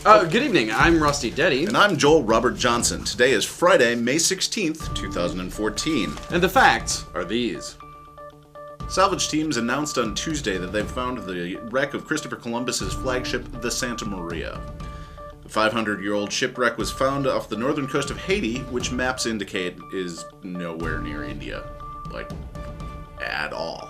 Good evening, I'm Rusty Deddy. And I'm Joel Robert Johnson. Today is Friday, May 16th, 2014. And the facts are these. Salvage teams announced on Tuesday that they've found the wreck of Christopher Columbus's flagship, the Santa Maria. The 500-year-old shipwreck was found off the northern coast of Haiti, which maps indicate is nowhere near India. Like, at all.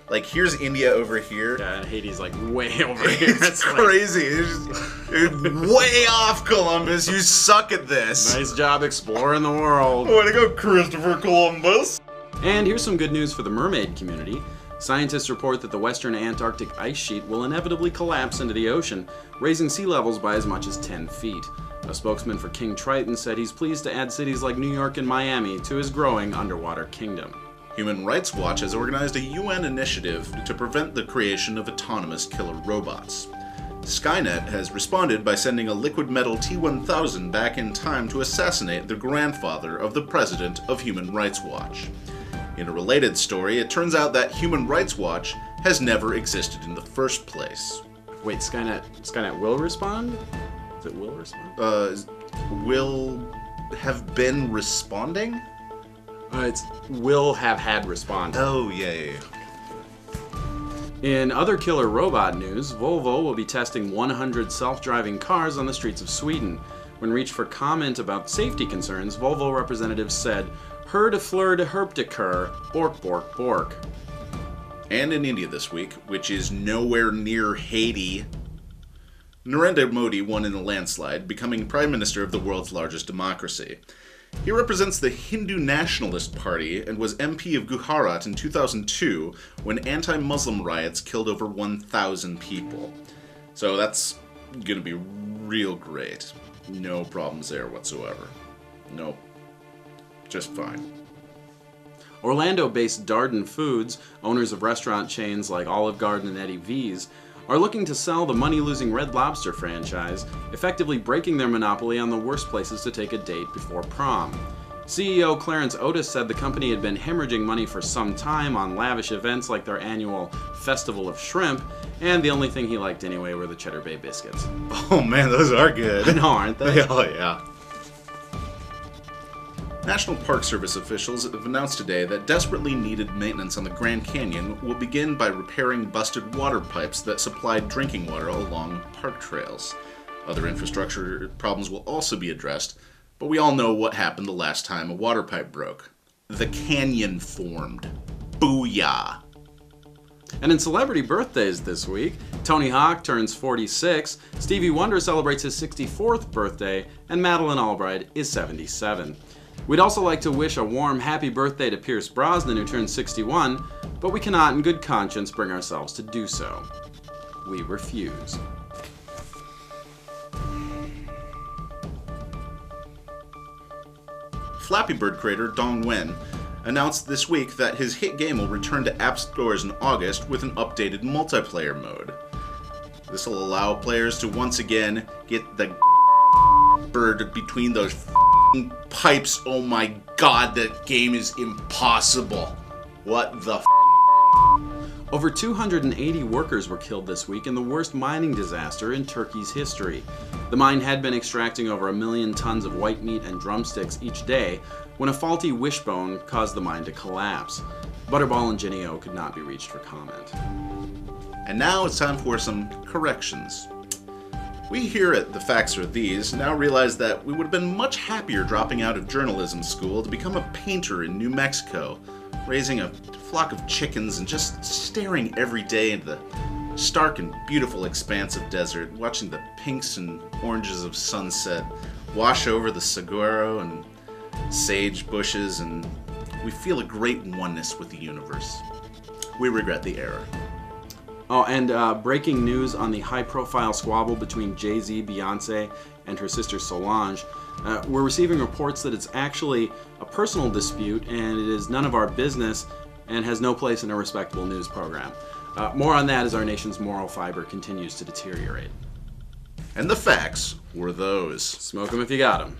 Like, here's India over here. Yeah, and Haiti's like way over here. It's crazy. It's way off, Columbus. You suck at this. Nice job exploring the world. Way to go, Christopher Columbus. And here's some good news for the mermaid community. Scientists report that the western Antarctic ice sheet will inevitably collapse into the ocean, raising sea levels by as much as 10 feet. A spokesman for King Triton said he's pleased to add cities like New York and Miami to his growing underwater kingdom. Human Rights Watch has organized a UN initiative to prevent the creation of autonomous killer robots. Skynet has responded by sending a liquid metal T-1000 back in time to assassinate the grandfather of the president of Human Rights Watch. In a related story, it turns out that Human Rights Watch has never existed in the first place. Wait, Skynet will respond? Is it will respond? Will have been responding? It's will have had responded. Oh, yeah. In other killer robot news, Volvo will be testing 100 self-driving cars on the streets of Sweden. When reached for comment about safety concerns, Volvo representatives said, "Hör de fleur de herp de cur, bork bork bork." And in India this week, which is nowhere near Haiti, Narendra Modi won in a landslide, becoming Prime Minister of the world's largest democracy. He represents the Hindu Nationalist Party and was MP of Gujarat in 2002 when anti-Muslim riots killed over 1,000 people. So that's gonna be real great. No problems there whatsoever. Nope. Just fine. Orlando-based Darden Foods, owners of restaurant chains like Olive Garden and Eddie V's, are looking to sell the money-losing Red Lobster franchise, effectively breaking their monopoly on the worst places to take a date before prom. CEO Clarence Otis said the company had been hemorrhaging money for some time on lavish events like their annual Festival of Shrimp, and the only thing he liked anyway were the Cheddar Bay biscuits. Oh man, those are good. I know, aren't they? Oh yeah. National Park Service officials have announced today that desperately needed maintenance on the Grand Canyon will begin by repairing busted water pipes that supplied drinking water along park trails. Other infrastructure problems will also be addressed, but we all know what happened the last time a water pipe broke. The canyon formed. Booyah! And in celebrity birthdays this week, Tony Hawk turns 46, Stevie Wonder celebrates his 64th birthday, and Madeleine Albright is 77. We'd also like to wish a warm happy birthday to Pierce Brosnan, who turned 61, but we cannot in good conscience bring ourselves to do so. We refuse. Flappy Bird creator Dong Nguyen announced this week that his hit game will return to app stores in August with an updated multiplayer mode. This will allow players to once again get the bird between those pipes. Oh my god, that game is impossible. What the Over 280 workers were killed this week in the worst mining disaster in Turkey's history. The mine had been extracting over 1 million tons of white meat and drumsticks each day when a faulty wishbone caused the mine to collapse. Butterball and Jenny O could not be reached for comment. And now it's time for some corrections. We here at The Facts Are These now realize that we would have been much happier dropping out of journalism school to become a painter in New Mexico, raising a flock of chickens and just staring every day into the stark and beautiful expanse of desert, watching the pinks and oranges of sunset wash over the saguaro and sage bushes, and we feel a great oneness with the universe. We regret the error. Oh, and breaking news on the high-profile squabble between Jay-Z, Beyonce, and her sister Solange. We're receiving reports that it's actually a personal dispute, and it is none of our business, and has no place in a respectable news program. More on that as our nation's moral fiber continues to deteriorate. And the facts were those. Smoke 'em if you got 'em.